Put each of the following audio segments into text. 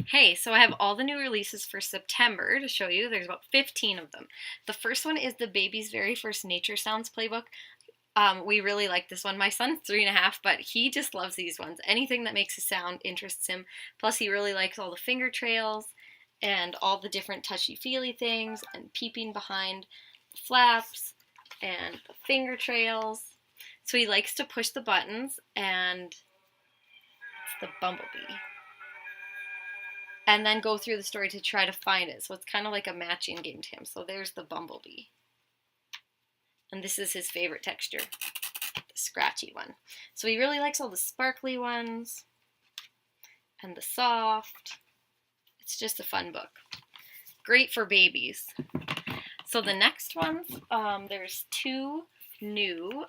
Hey, so I have all the new releases for September to show you. There's about 15 of them. The first one is the baby's very first nature sounds playbook. We really like this one. My son's 3.5, but he just loves these ones. Anything that makes a sound interests him. Plus, he really likes all the finger trails and all the different touchy-feely things and peeping behind the flaps and the finger trails. So he likes to push the buttons, and it's the bumblebee, and then go through the story to try to find it. So it's kind of like a matching game to him. So there's the bumblebee. And this is his favorite texture, the scratchy one. So he really likes all the sparkly ones and the soft. It's just a fun book. Great for babies. So the next ones, there's two new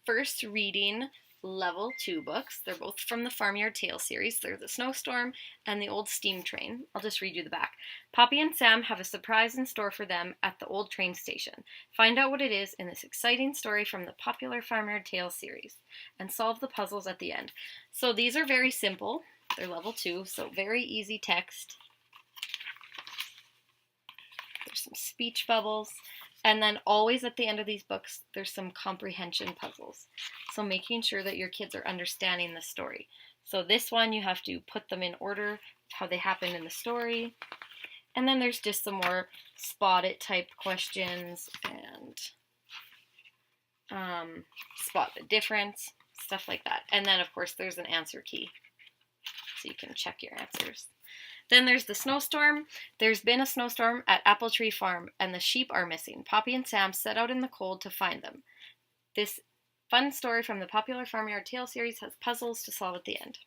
first reading level 2 books. They're both from the Farmyard Tales series. They're The Snowstorm and The Old Steam Train. I'll just read you the back. Poppy and Sam have a surprise in store for them at the old train station. Find out what it is in this exciting story from the popular Farmyard Tales series and solve the puzzles at the end. So these are very simple. They're level 2, so very easy text. There's some speech bubbles. And then always at the end of these books, there's some comprehension puzzles. So making sure that your kids are understanding the story. So this one, you have to put them in order, how they happen in the story. And then there's just some more spot it type questions and spot the difference, stuff like that. And then, of course, there's an answer key, so you can check your answers. Then there's the snowstorm. There's been a snowstorm at Apple Tree Farm, and the sheep are missing. Poppy and Sam set out in the cold to find them. This fun story from the popular Farmyard Tales series has puzzles to solve at the end.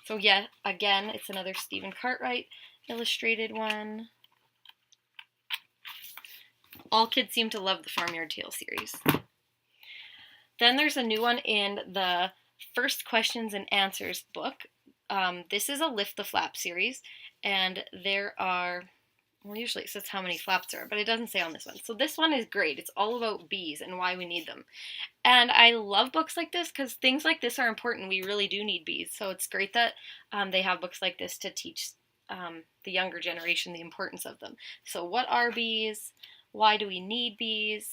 So yeah, again, it's another Stephen Cartwright illustrated one. All kids seem to love the Farmyard Tales series. Then there's a new one in the First Questions and Answers book. This is a Lift the Flap series, and there are, well, usually it says how many flaps there are, but it doesn't say on this one. So this one is great. It's all about bees and why we need them. And I love books like this because things like this are important. We really do need bees. So it's great that they have books like this to teach the younger generation the importance of them. So what are bees? Why do we need bees?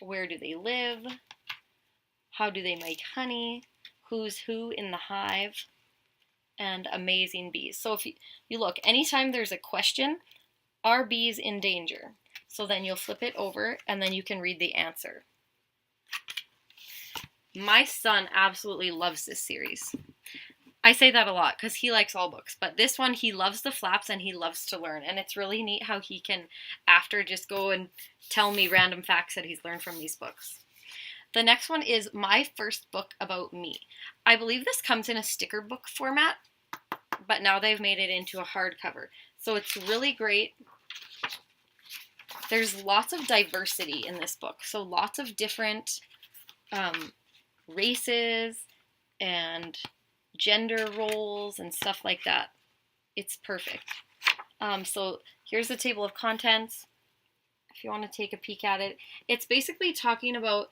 Where do they live? How do they make honey? Who's who in the hive, and amazing bees. So if you look, anytime there's a question, are bees in danger? So then you'll flip it over and then you can read the answer. My son absolutely loves this series. I say that a lot because he likes all books, but this one, he loves the flaps and he loves to learn, and it's really neat how he can, after, just go and tell me random facts that he's learned from these books. The next one is My First Book About Me. I believe this comes in a sticker book format, but now they've made it into a hardcover. So it's really great. There's lots of diversity in this book. So lots of different races and gender roles and stuff like that. It's perfect. So here's the table of contents. If you want to take a peek at it, it's basically talking about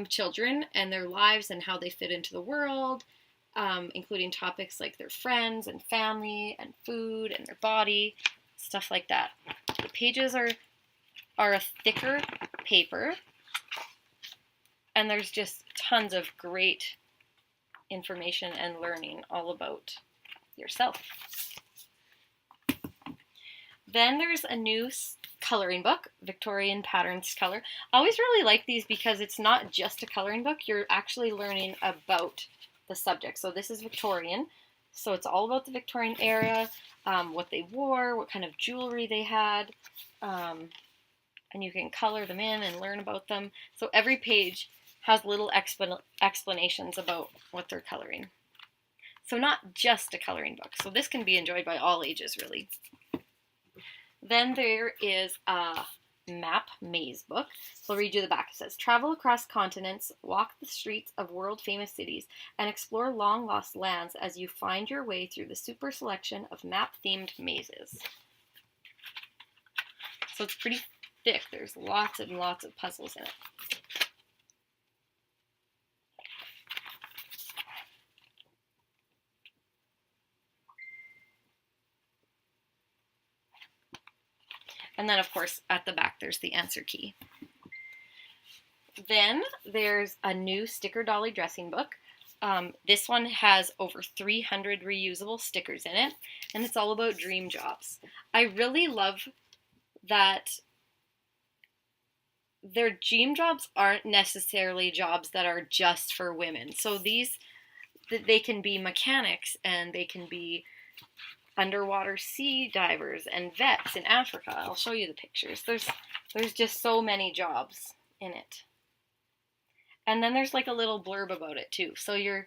children and their lives and how they fit into the world, including topics like their friends and family and food and their body, stuff like that. The pages are a thicker paper, and there's just tons of great information and learning all about yourself. Then there's a new coloring book, Victorian Patterns Color. I always really like these because it's not just a coloring book. You're actually learning about the subject. So this is Victorian. So it's all about the Victorian era, what they wore, what kind of jewelry they had, and you can color them in and learn about them. So every page has little explanations about what they're coloring. So not just a coloring book. So this can be enjoyed by all ages, really. Then there is a map maze book. So I'll read you the back. It says, travel across continents, walk the streets of world-famous cities, and explore long-lost lands as you find your way through the super selection of map-themed mazes. So it's pretty thick. There's lots and lots of puzzles in it. And then, of course, at the back, there's the answer key. Then there's a new sticker dolly dressing book. This one has over 300 reusable stickers in it, and it's all about dream jobs. I really love that their dream jobs aren't necessarily jobs that are just for women. So they can be mechanics, and they can be underwater sea divers and vets in Africa. I'll show you the pictures. There's just so many jobs in it. And then there's like a little blurb about it too. So you're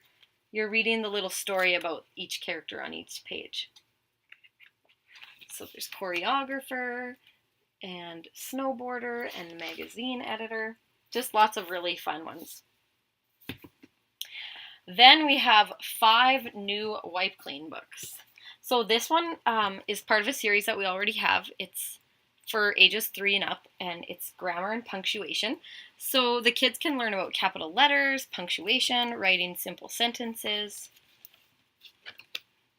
reading the little story about each character on each page. So there's choreographer and snowboarder and magazine editor. Just lots of really fun ones. Then we have 5 new wipe clean books. So this one is part of a series that we already have. It's for ages 3 and up, and it's grammar and punctuation. So the kids can learn about capital letters, punctuation, writing simple sentences.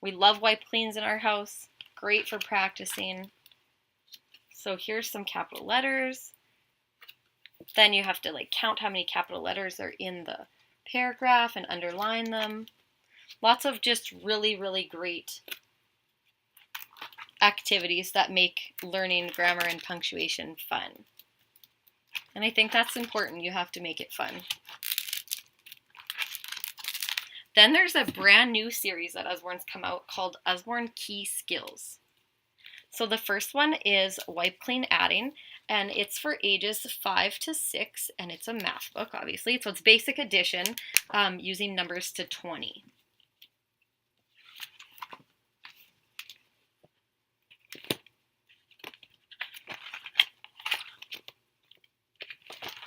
We love wipe cleans in our house. Great for practicing. So here's some capital letters. Then you have to count how many capital letters are in the paragraph and underline them. Lots of just really, really great activities that make learning grammar and punctuation fun. And I think that's important. You have to make it fun. Then there's a brand new series that Usborne's come out called Usborne Key Skills. So the first one is Wipe Clean Adding, and it's for ages 5 to 6, and it's a math book, obviously. So it's basic addition using numbers to 20.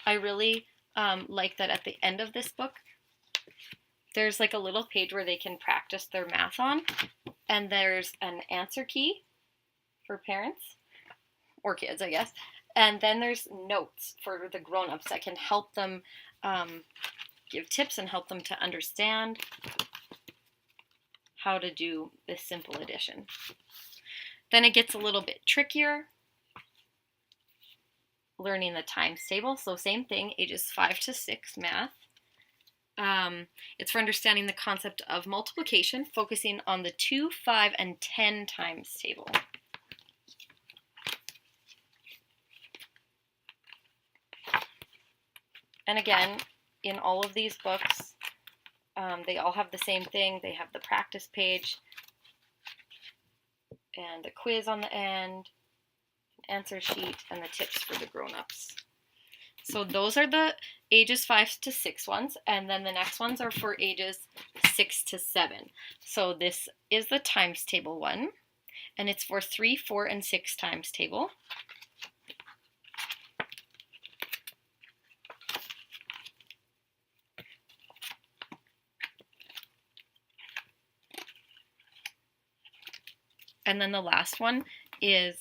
I really like that at the end of this book, there's like a little page where they can practice their math on, and there's an answer key for parents, or kids, I guess, and then there's notes for the grown-ups that can help them give tips and help them to understand how to do this simple addition. Then it gets a little bit trickier. Learning the times table, so same thing, ages 5 to 6 math. It's for understanding the concept of multiplication, focusing on the 2, 5, and 10 times table. And again, in all of these books, they all have the same thing. They have the practice page and the quiz on the end, answer sheet, and the tips for the grown-ups. So those are the ages 5 to 6 ones, and then the next ones are for ages 6 to 7. So this is the times table one, and it's for 3, 4, and 6 times table. And then the last one is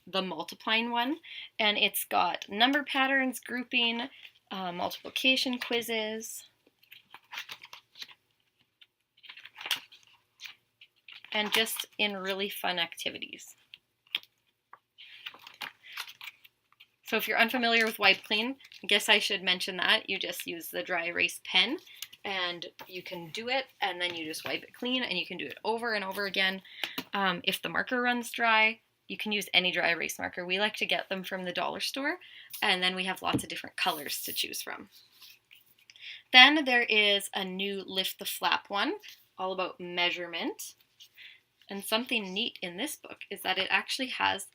the multiplying one, and it's got number patterns, grouping, multiplication quizzes, and just in really fun activities. So if you're unfamiliar with Wipe Clean, I guess I should mention that. You just use the dry erase pen, and you can do it, and then you just wipe it clean, and you can do it over and over again. If the marker runs dry, you can use any dry erase marker. We like to get them from the dollar store, and then we have lots of different colors to choose from. Then there is a new Lift the Flap one, all about measurement. And something neat in this book is that it actually has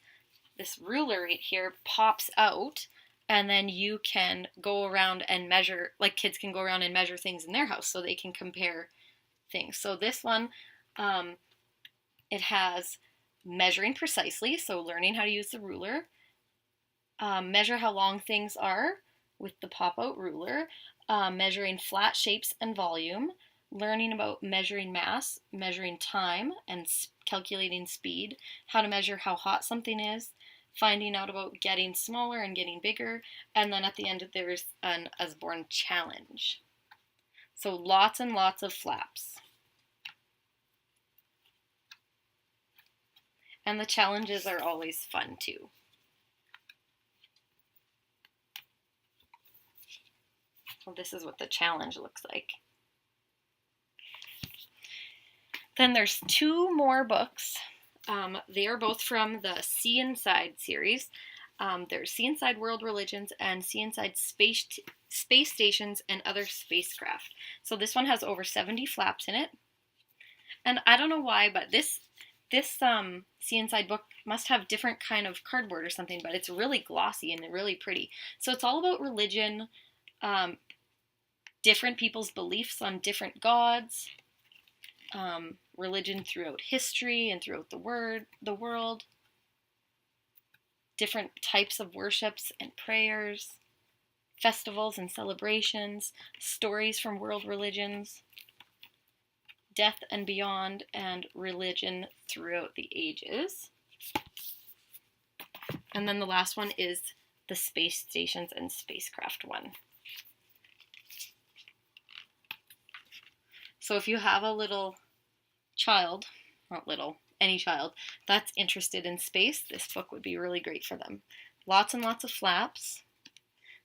this ruler right here pops out, and then you can go around and measure, like kids can go around and measure things in their house so they can compare things. So this one, it has measuring precisely, so learning how to use the ruler, measure how long things are with the pop-out ruler, measuring flat shapes and volume, learning about measuring mass, measuring time, and calculating speed, how to measure how hot something is, finding out about getting smaller and getting bigger, and then at the end there's an Usborne challenge. So lots and lots of flaps. And the challenges are always fun too. Well, this is what the challenge looks like. Then there's 2 more books. They are both from the Sea Inside series. There's Sea Inside World Religions and Sea Inside Space Stations and Other Spacecraft. So this one has over 70 flaps in it. And I don't know why, but this Sea Inside book must have different kind of cardboard or something, but it's really glossy and really pretty. So it's all about religion, different people's beliefs on different gods, religion throughout history and throughout the world, different types of worships and prayers, festivals and celebrations, stories from world religions, death and beyond, and religion throughout the ages. And then the last one is the space stations and spacecraft one. So if you have a little child, not little, any child, that's interested in space, this book would be really great for them. Lots and lots of flaps.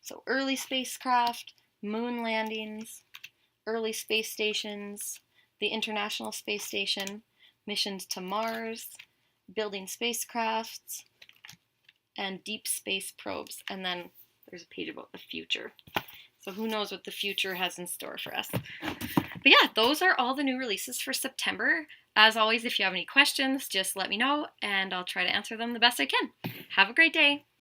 So early spacecraft, moon landings, early space stations, the International Space Station, missions to Mars, building spacecrafts, and deep space probes. And then there's a page about the future. So who knows what the future has in store for us. But yeah, those are all the new releases for September. As always, if you have any questions, just let me know and I'll try to answer them the best I can. Have a great day.